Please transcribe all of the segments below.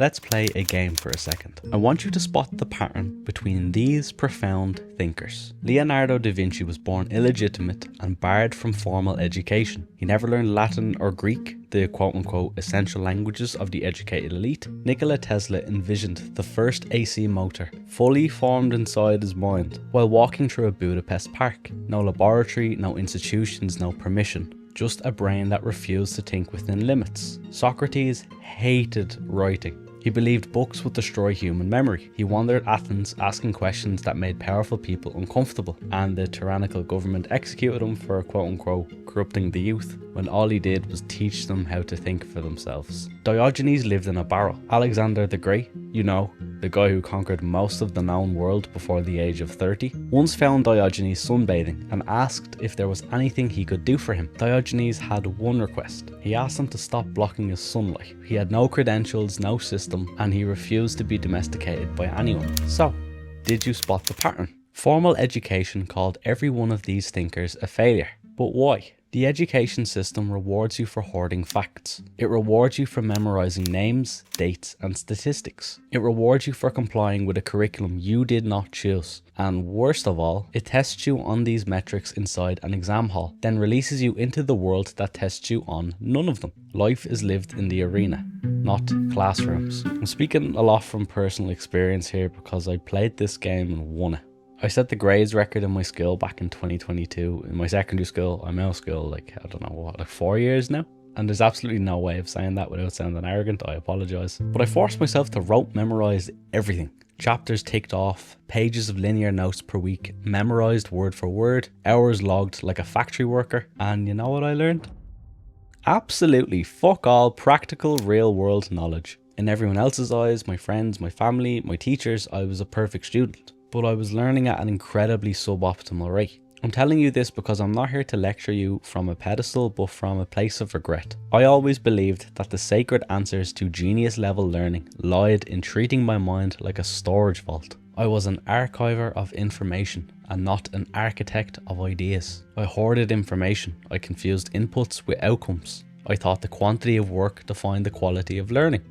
Let's play a game for a second. I want you to spot the pattern between these profound thinkers. Leonardo da Vinci was born illegitimate and barred from formal education. He never learned Latin or Greek, the quote-unquote essential languages of the educated elite. Nikola Tesla envisioned the first AC motor fully formed inside his mind while walking through a Budapest park. No laboratory, no institutions, no permission. Just a brain that refused to think within limits. Socrates hated writing. He believed books would destroy human memory. He wandered Athens asking questions that made powerful people uncomfortable, and the tyrannical government executed him for quote-unquote corrupting the youth, when all he did was teach them how to think for themselves. Diogenes lived in a barrel. Alexander the Great, you know, the guy who conquered most of the known world before the age of 30, once found Diogenes sunbathing and asked if there was anything he could do for him. Diogenes had one request. He asked him to stop blocking his sunlight. He had no credentials, no system, and he refused to be domesticated by anyone. So, did you spot the pattern? Formal education called every one of these thinkers a failure. But why? The education system rewards you for hoarding facts. It rewards you for memorizing names, dates, and statistics. It rewards you for complying with a curriculum you did not choose. And worst of all, it tests you on these metrics inside an exam hall, then releases you into the world that tests you on none of them. Life is lived in the arena, not classrooms. I'm speaking a lot from personal experience here because I played this game and won it. I set the grades record in my school back in 2022. In my secondary school, I'm out of school like, I don't know what, like 4 years now? And there's absolutely no way of saying that without sounding arrogant, I apologise. But I forced myself to rote memorise everything. Chapters ticked off, pages of linear notes per week, memorised word for word, hours logged like a factory worker. And you know what I learned? Absolutely fuck all practical real world knowledge. In everyone else's eyes, my friends, my family, my teachers, I was a perfect student. But I was learning at an incredibly suboptimal rate. I'm telling you this because I'm not here to lecture you from a pedestal, but from a place of regret. I always believed that the sacred answers to genius level learning lied in treating my mind like a storage vault. I was an archiver of information and not an architect of ideas. I hoarded information. I confused inputs with outcomes. I thought the quantity of work defined the quality of learning.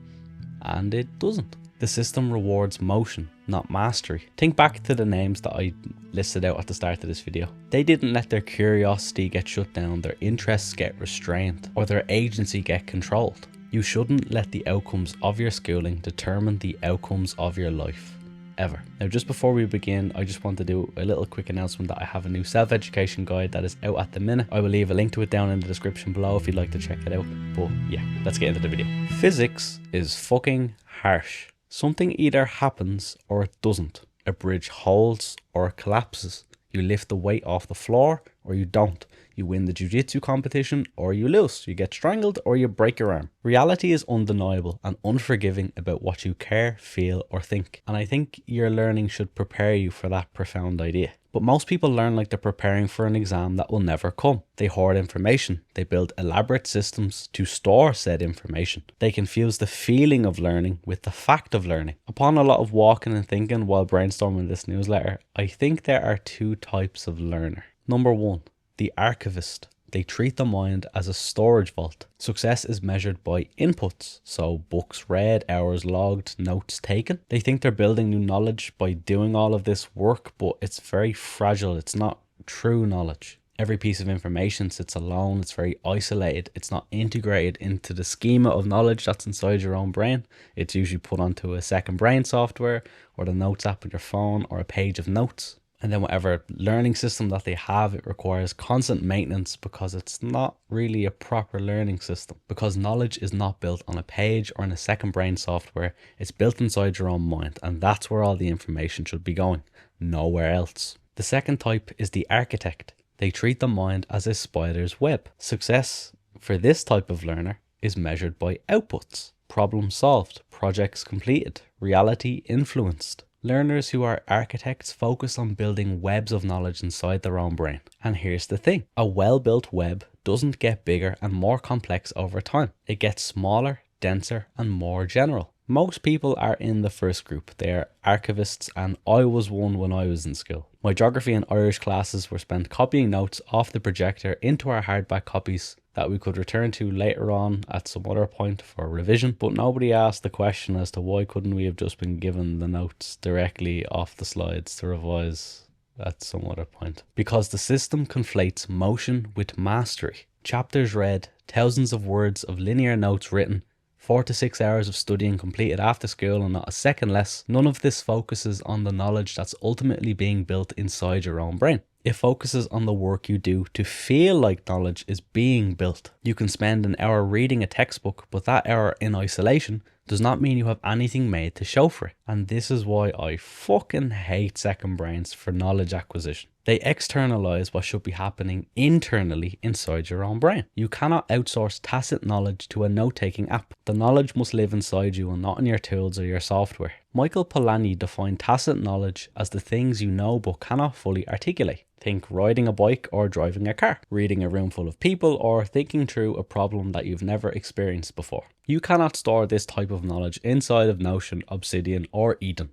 And it doesn't. The system rewards motion, not mastery. Think back to the names that I listed out at the start of this video. They didn't let their curiosity get shut down, their interests get restrained, or their agency get controlled. You shouldn't let the outcomes of your schooling determine the outcomes of your life, ever. Now, just before we begin, I just want to do a little quick announcement that I have a new self-education guide that is out at the minute. I will leave a link to it down in the description below if you'd like to check it out. But yeah, let's get into the video. Physics is fucking harsh. Something either happens or it doesn't. A bridge holds or it collapses. You lift the weight off the floor or you don't. You win the jiu-jitsu competition or you lose. You get strangled or you break your arm. Reality is undeniable and unforgiving about what you care, feel, or think. And I think your learning should prepare you for that profound idea. But most people learn like they're preparing for an exam that will never come. They hoard information. They build elaborate systems to store said information. They confuse the feeling of learning with the fact of learning. Upon a lot of walking and thinking while brainstorming this newsletter, I think there are two types of learner. Number one, the archivist. They treat the mind as a storage vault. Success is measured by inputs, so books read, hours logged, notes taken. They think they're building new knowledge by doing all of this work, but it's very fragile. It's not true knowledge. Every piece of information sits alone. It's very isolated. It's not integrated into the schema of knowledge that's inside your own brain. It's usually put onto a second brain software or the notes app on your phone or a page of notes. And then whatever learning system that they have, it requires constant maintenance because it's not really a proper learning system. Because knowledge is not built on a page or in a second brain software. It's built inside your own mind, and that's where all the information should be going, nowhere else. The second type is the architect. They treat the mind as a spider's web. Success for this type of learner is measured by outputs. Problem solved, projects completed, reality influenced. Learners who are architects focus on building webs of knowledge inside their own brain. And here's the thing, a well-built web doesn't get bigger and more complex over time. It gets smaller, denser, and more general. Most people are in the first group. They are archivists, and I was one when I was in school. My geography and Irish classes were spent copying notes off the projector into our hardback copies that we could return to later on at some other point for revision, but nobody asked the question as to why couldn't we have just been given the notes directly off the slides to revise at some other point. Because the system conflates motion with mastery. Chapters read, thousands of words of linear notes written, 4 to 6 hours of studying completed after school and not a second less. None of this focuses on the knowledge that's ultimately being built inside your own brain. It focuses on the work you do to feel like knowledge is being built. You can spend an hour reading a textbook, but that hour in isolation does not mean you have anything made to show for it. And this is why I fucking hate second brains for knowledge acquisition. They externalize what should be happening internally inside your own brain. You cannot outsource tacit knowledge to a note-taking app. The knowledge must live inside you and not in your tools or your software. Michael Polanyi defined tacit knowledge as the things you know but cannot fully articulate. Think riding a bike or driving a car, reading a room full of people, or thinking through a problem that you've never experienced before. You cannot store this type of knowledge inside of Notion, Obsidian, or Eden,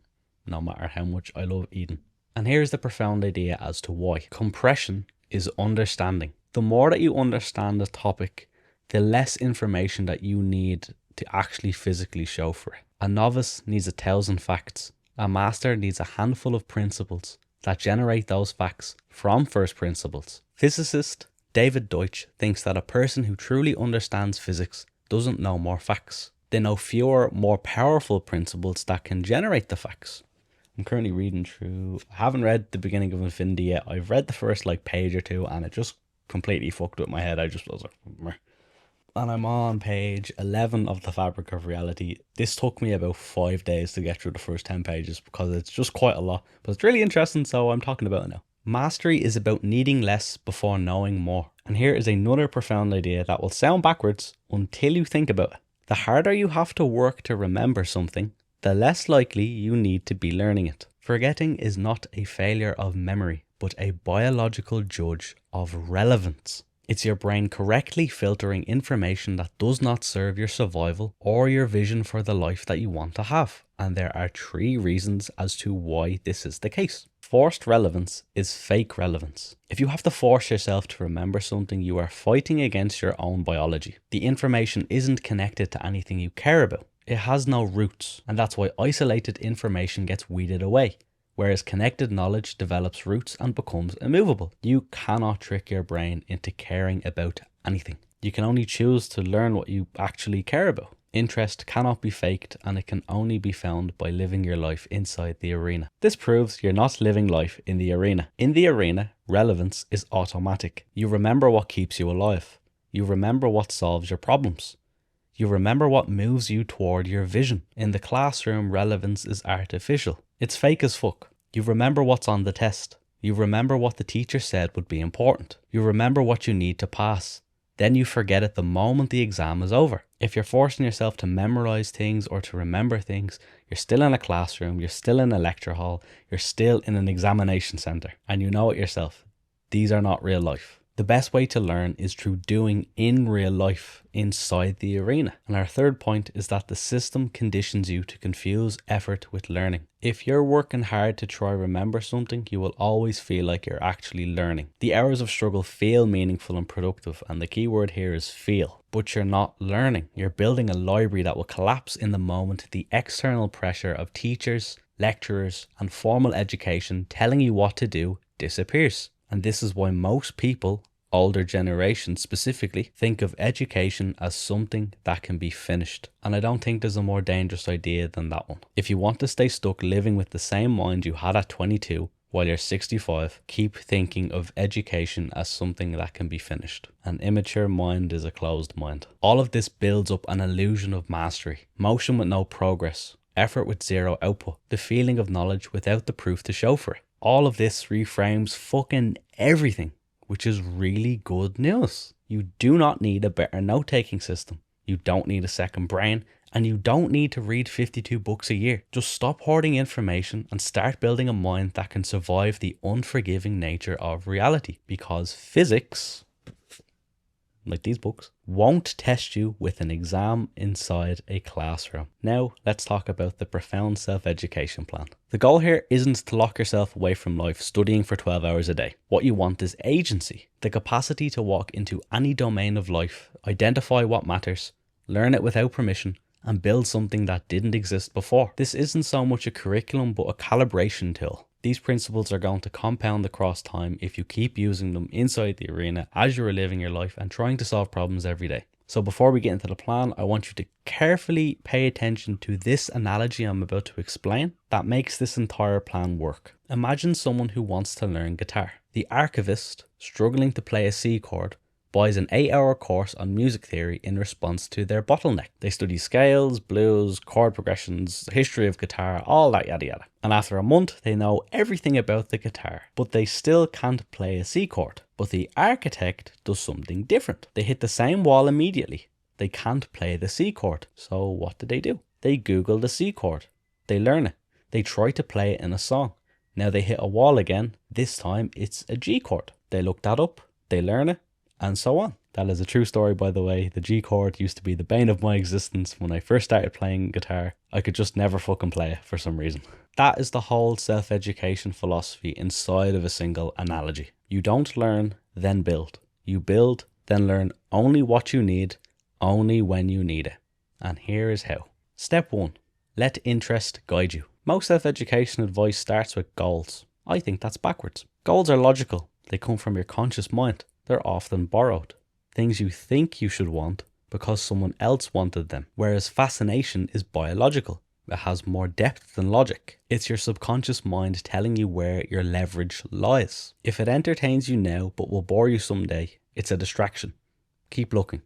no matter how much I love Eden. And here's the profound idea as to why. Compression is understanding. The more that you understand a topic, the less information that you need to actually physically show for it. A novice needs 1,000 facts. A master needs a handful of principles that generate those facts from first principles. Physicist David Deutsch thinks that a person who truly understands physics doesn't know more facts. They know fewer, more powerful principles that can generate the facts. I'm currently reading through, I haven't read the beginning of Infinity yet. I've read the first page or two and it just completely fucked with my head. I was like, meh. And I'm on page 11 of The Fabric of Reality. This took me about 5 days to get through the first 10 pages because it's just quite a lot. But it's really interesting, so I'm talking about it now. Mastery is about needing less before knowing more. And here is another profound idea that will sound backwards until you think about it. The harder you have to work to remember something, the less likely you need to be learning it. Forgetting is not a failure of memory, but a biological judge of relevance. It's your brain correctly filtering information that does not serve your survival or your vision for the life that you want to have. And there are 3 reasons as to why this is the case. Forced relevance is fake relevance. If you have to force yourself to remember something, you are fighting against your own biology. The information isn't connected to anything you care about. It has no roots, and that's why isolated information gets weeded away, whereas connected knowledge develops roots and becomes immovable. You cannot trick your brain into caring about anything. You can only choose to learn what you actually care about. Interest cannot be faked, and it can only be found by living your life inside the arena. This proves you're not living life in the arena. In the arena, relevance is automatic. You remember what keeps you alive. You remember what solves your problems. You remember what moves you toward your vision. In the classroom, relevance is artificial. It's fake as fuck. You remember what's on the test. You remember what the teacher said would be important. You remember what you need to pass. Then you forget it the moment the exam is over. If you're forcing yourself to memorize things or to remember things, you're still in a classroom, you're still in a lecture hall, you're still in an examination center. And you know it yourself. These are not real life. The best way to learn is through doing in real life inside the arena. And our third point is that the system conditions you to confuse effort with learning. If you're working hard to try remember something, you will always feel like you're actually learning. The hours of struggle feel meaningful and productive, and the key word here is feel. But you're not learning. You're building a library that will collapse in the moment the external pressure of teachers, lecturers, and formal education telling you what to do disappears. And this is why most people, older generations specifically, think of education as something that can be finished. And I don't think there's a more dangerous idea than that one. If you want to stay stuck living with the same mind you had at 22 while you're 65, keep thinking of education as something that can be finished. An immature mind is a closed mind. All of this builds up an illusion of mastery, motion with no progress, effort with zero output, the feeling of knowledge without the proof to show for it. All of this reframes fucking everything, which is really good news. You do not need a better note-taking system. You don't need a second brain, and you don't need to read 52 books a year. Just stop hoarding information and start building a mind that can survive the unforgiving nature of reality, because physics like these books, won't test you with an exam inside a classroom. Now, let's talk about the profound self-education plan. The goal here isn't to lock yourself away from life studying for 12 hours a day. What you want is agency, the capacity to walk into any domain of life, identify what matters, learn it without permission, and build something that didn't exist before. This isn't so much a curriculum, but a calibration tool. These principles are going to compound across time if you keep using them inside the arena as you're living your life and trying to solve problems every day. So before we get into the plan, I want you to carefully pay attention to this analogy I'm about to explain that makes this entire plan work. Imagine someone who wants to learn guitar. The archivist, struggling to play a C chord, buys an 8-hour course on music theory in response to their bottleneck. They study scales, blues, chord progressions, history of guitar, all that yada yada. And after a month, they know everything about the guitar, but they still can't play a C chord. But the architect does something different. They hit the same wall immediately. They can't play the C chord. So what do? They Google the C chord. They learn it. They try to play it in a song. Now they hit a wall again. This time it's a G chord. They look that up. They learn it. And so on. That is a true story, by the way. The G chord used to be the bane of my existence when I first started playing guitar. I could just never fucking play it for some reason. That is the whole self-education philosophy inside of a single analogy. You don't learn, then build. You build, then learn only what you need, only when you need it. And here is how. Step 1. Let interest guide you. Most self-education advice starts with goals. I think that's backwards. Goals are logical. They come from your conscious mind. They're often borrowed. Things you think you should want because someone else wanted them. Whereas fascination is biological. It has more depth than logic. It's your subconscious mind telling you where your leverage lies. If it entertains you now but will bore you someday, it's a distraction. Keep looking.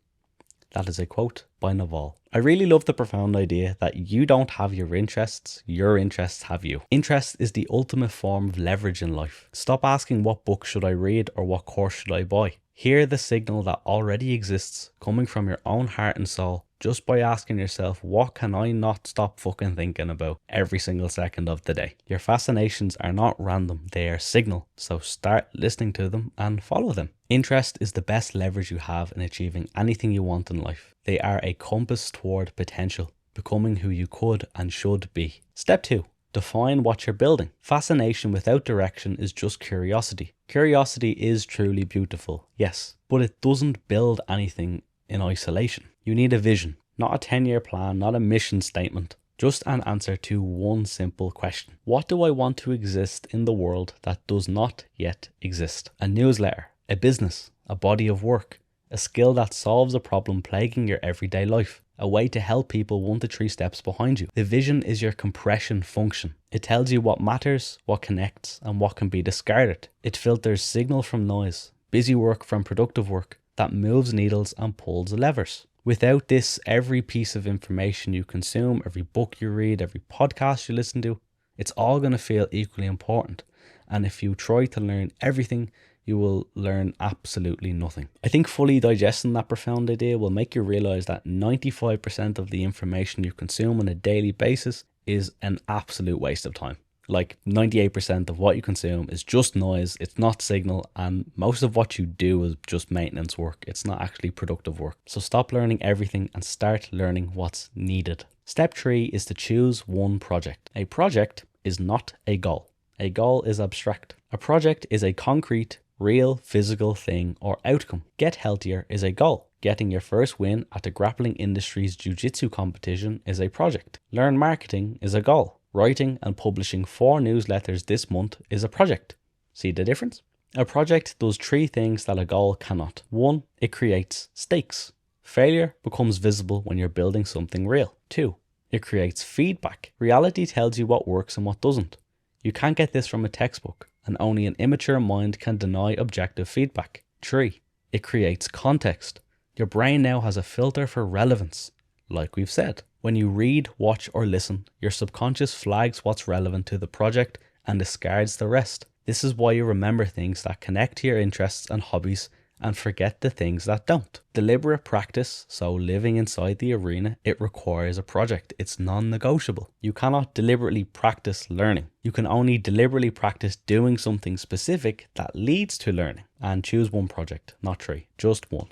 That is a quote by Naval. I really love the profound idea that you don't have your interests have you. Interest is the ultimate form of leverage in life. Stop asking what book should I read or what course should I buy. Hear the signal that already exists coming from your own heart and soul just by asking yourself, what can I not stop fucking thinking about every single second of the day? Your fascinations are not random, they are signal, so start listening to them and follow them. Interest is the best leverage you have in achieving anything you want in life. They are a compass toward potential, becoming who you could and should be. Step 2. Define what you're building. Fascination without direction is just curiosity. Curiosity is truly beautiful, yes, but it doesn't build anything in isolation. You need a vision, not a 10-year plan, not a mission statement, just an answer to one simple question. What do I want to exist in the world that does not yet exist? A newsletter, a business, a body of work, a skill that solves a problem plaguing your everyday life, a way to help people 1 to 3 steps behind you. The vision is your compression function. It tells you what matters, what connects, and what can be discarded. It filters signal from noise, busy work from productive work, that moves needles and pulls levers. Without this, every piece of information you consume, every book you read, every podcast you listen to, it's all going to feel equally important. And if you try to learn everything, you will learn absolutely nothing. I think fully digesting that profound idea will make you realize that 95% of the information you consume on a daily basis is an absolute waste of time. Like 98% of what you consume is just noise, it's not signal, and most of what you do is just maintenance work. It's not actually productive work. So stop learning everything and start learning what's needed. Step 3 is to choose one project. A project is not a goal. A goal is abstract. A project is a concrete, real, physical thing or outcome. Get healthier is a goal. Getting your first win at the grappling industry's jiu-jitsu competition is a project. Learn marketing is a goal. Writing and publishing 4 newsletters this month is a project. See the difference? A project does 3 things that a goal cannot. 1. It creates stakes. Failure becomes visible when you're building something real. 2. It creates feedback. Reality tells you what works and what doesn't. You can't get this from a textbook, and only an immature mind can deny objective feedback. 3. It creates context. Your brain now has a filter for relevance, like we've said. When you read, watch or listen, your subconscious flags what's relevant to the project and discards the rest. This is why you remember things that connect to your interests and hobbies and forget the things that don't. Deliberate practice, so living inside the arena, it requires a project. It's non-negotiable. You cannot deliberately practice learning. You can only deliberately practice doing something specific that leads to learning. And choose one project, not 3, just one.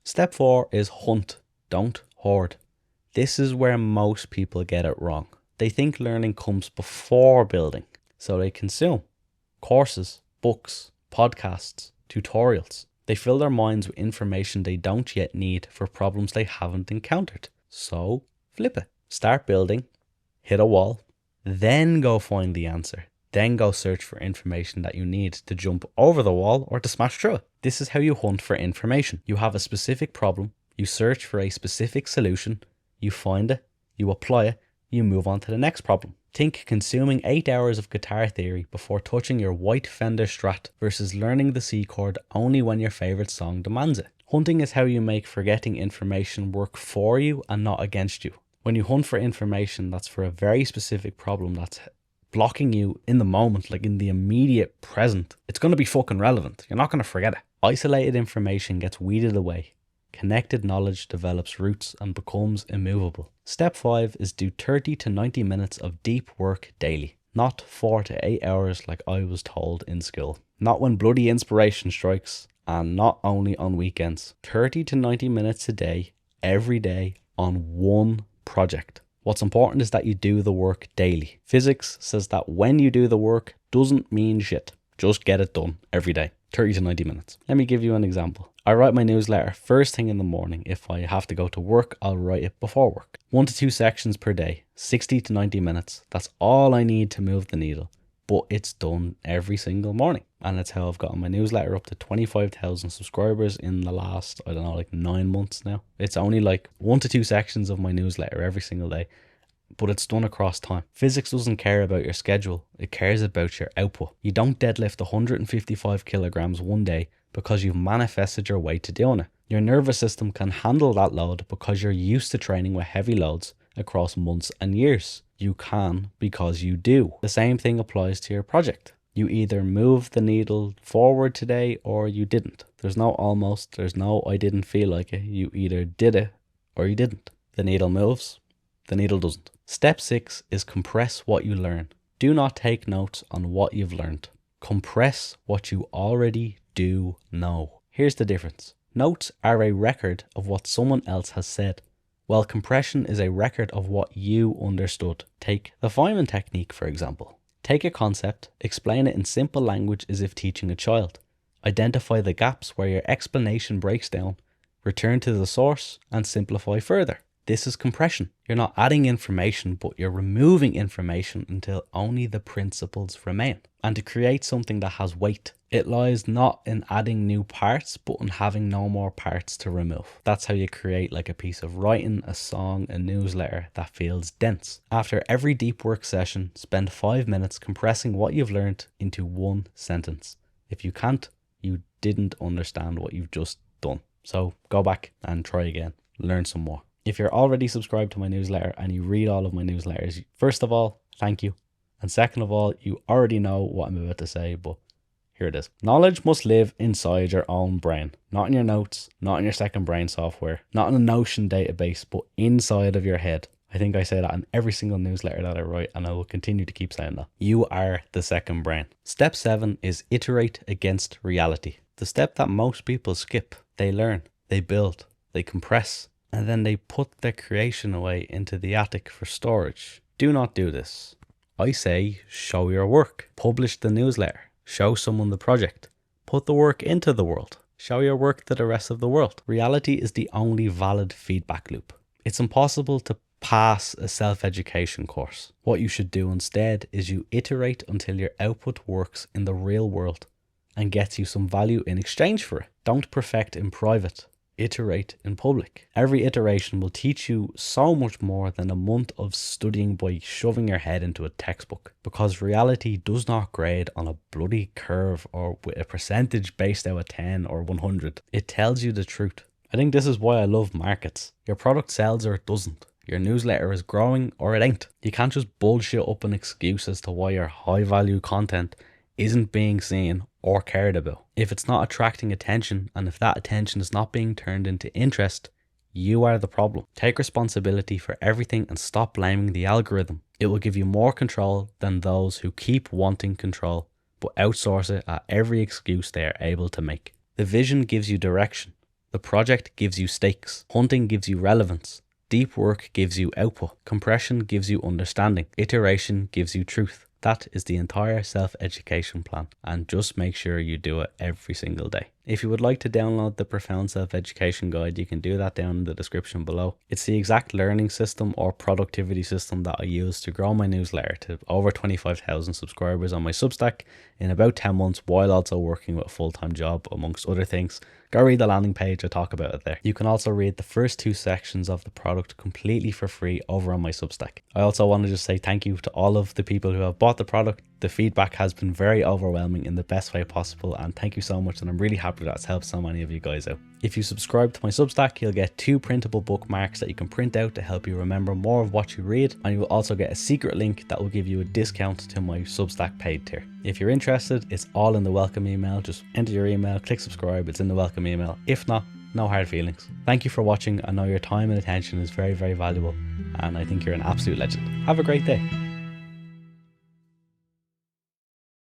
Step 4 is hunt, don't hoard. This is where most people get it wrong. They think learning comes before building, so they consume courses, books, podcasts, tutorials. They fill their minds with information they don't yet need for problems they haven't encountered. So flip it. Start building, hit a wall, then go find the answer. Then go search for information that you need to jump over the wall or to smash through it. This is how you hunt for information. You have a specific problem, you search for a specific solution, you find it, you apply it, you move on to the next problem. Think consuming 8 hours of guitar theory before touching your white Fender Strat versus learning the C chord only when your favourite song demands it. Hunting is how you make forgetting information work for you and not against you. When you hunt for information that's for a very specific problem that's blocking you in the moment, like in the immediate present, it's going to be fucking relevant. You're not going to forget it. Isolated information gets weeded away. Connected knowledge develops roots and becomes immovable. Step 5 is do 30 to 90 minutes of deep work daily. Not 4 to 8 hours like I was told in school. Not when bloody inspiration strikes, and not only on weekends. 30 to 90 minutes a day, every day, on one project. What's important is that you do the work daily. Physics says that when you do the work doesn't mean shit. Just get it done every day. 30 to 90 minutes. Let me give you an example. I write my newsletter first thing in the morning. If I have to go to work, I'll write it before work. 1 to 2 sections per day, 60 to 90 minutes. That's all I need to move the needle. But it's done every single morning. And that's how I've gotten my newsletter up to 25,000 subscribers in the last, 9 months now. It's only like 1 to 2 sections of my newsletter every single day, but it's done across time. Physics doesn't care about your schedule. It cares about your output. You don't deadlift 155 kilograms one day because you've manifested your way to doing it. Your nervous system can handle that load because you're used to training with heavy loads across months and years. You can because you do. The same thing applies to your project. You either move the needle forward today or you didn't. There's no almost, there's no I didn't feel like it. You either did it or you didn't. The needle moves, the needle doesn't. Step 6 is compress what you learn. Do not take notes on what you've learned. Compress what you already do know. Here's the difference. Notes are a record of what someone else has said, while compression is a record of what you understood. Take the Feynman technique, for example. Take a concept, explain it in simple language as if teaching a child. Identify the gaps where your explanation breaks down, return to the source, and simplify further. This is compression. You're not adding information, but you're removing information until only the principles remain. And to create something that has weight, it lies not in adding new parts, but in having no more parts to remove. That's how you create like a piece of writing, a song, a newsletter that feels dense. After every deep work session, spend 5 minutes compressing what you've learned into one sentence. If you can't, you didn't understand what you've just done. So go back and try again. Learn some more. If you're already subscribed to my newsletter and you read all of my newsletters, first of all, thank you. And second of all, you already know what I'm about to say, but here it is. Knowledge must live inside your own brain, not in your notes, not in your second brain software, not in a Notion database, but inside of your head. I think I say that in every single newsletter that I write, and I will continue to keep saying that. You are the second brain. Step 7 is iterate against reality. The step that most people skip. They learn, they build, they compress, and then they put their creation away into the attic for storage. Do not do this. I say show your work. Publish the newsletter. Show someone the project. Put the work into the world. Show your work to the rest of the world. Reality is the only valid feedback loop. It's impossible to pass a self-education course. What you should do instead is you iterate until your output works in the real world and gets you some value in exchange for it. Don't perfect in private. Iterate in public. Every iteration will teach you so much more than a month of studying by shoving your head into a textbook, because reality does not grade on a bloody curve or with a percentage based out of 10 or 100. It tells you the truth. I think this is why I love markets. Your product sells or it doesn't. Your newsletter is growing or it ain't. You can't just bullshit up an excuse as to why your high value content isn't being seen or cared about. If it's not attracting attention, and if that attention is not being turned into interest, you are the problem. Take responsibility for everything and stop blaming the algorithm. It will give you more control than those who keep wanting control, but outsource it at every excuse they are able to make. The vision gives you direction. The project gives you stakes. Hunting gives you relevance. Deep work gives you output. Compression gives you understanding. Iteration gives you truth. That is the entire self-education plan, and just make sure you do it every single day. If you would like to download the Profound Self-Education Guide, you can do that down in the description below. It's the exact learning system or productivity system that I use to grow my newsletter to over 25,000 subscribers on my Substack in about 10 months, while also working with a full-time job amongst other things. Go read the landing page, I talk about it there. You can also read the first 2 sections of the product completely for free over on my Substack. I also want to just say thank you to all of the people who have bought the product. The feedback has been very overwhelming in the best way possible, and thank you so much, and I'm really happy that's helped so many of you guys out. If you subscribe to my Substack, you'll get 2 printable bookmarks that you can print out to help you remember more of what you read, and you will also get a secret link that will give you a discount to my Substack paid tier. If you're interested, it's all in the welcome email. Just enter your email, click subscribe, it's in the welcome email. If not, no hard feelings. Thank you for watching. I know your time and attention is very, very valuable, and I think you're an absolute legend. Have a great day.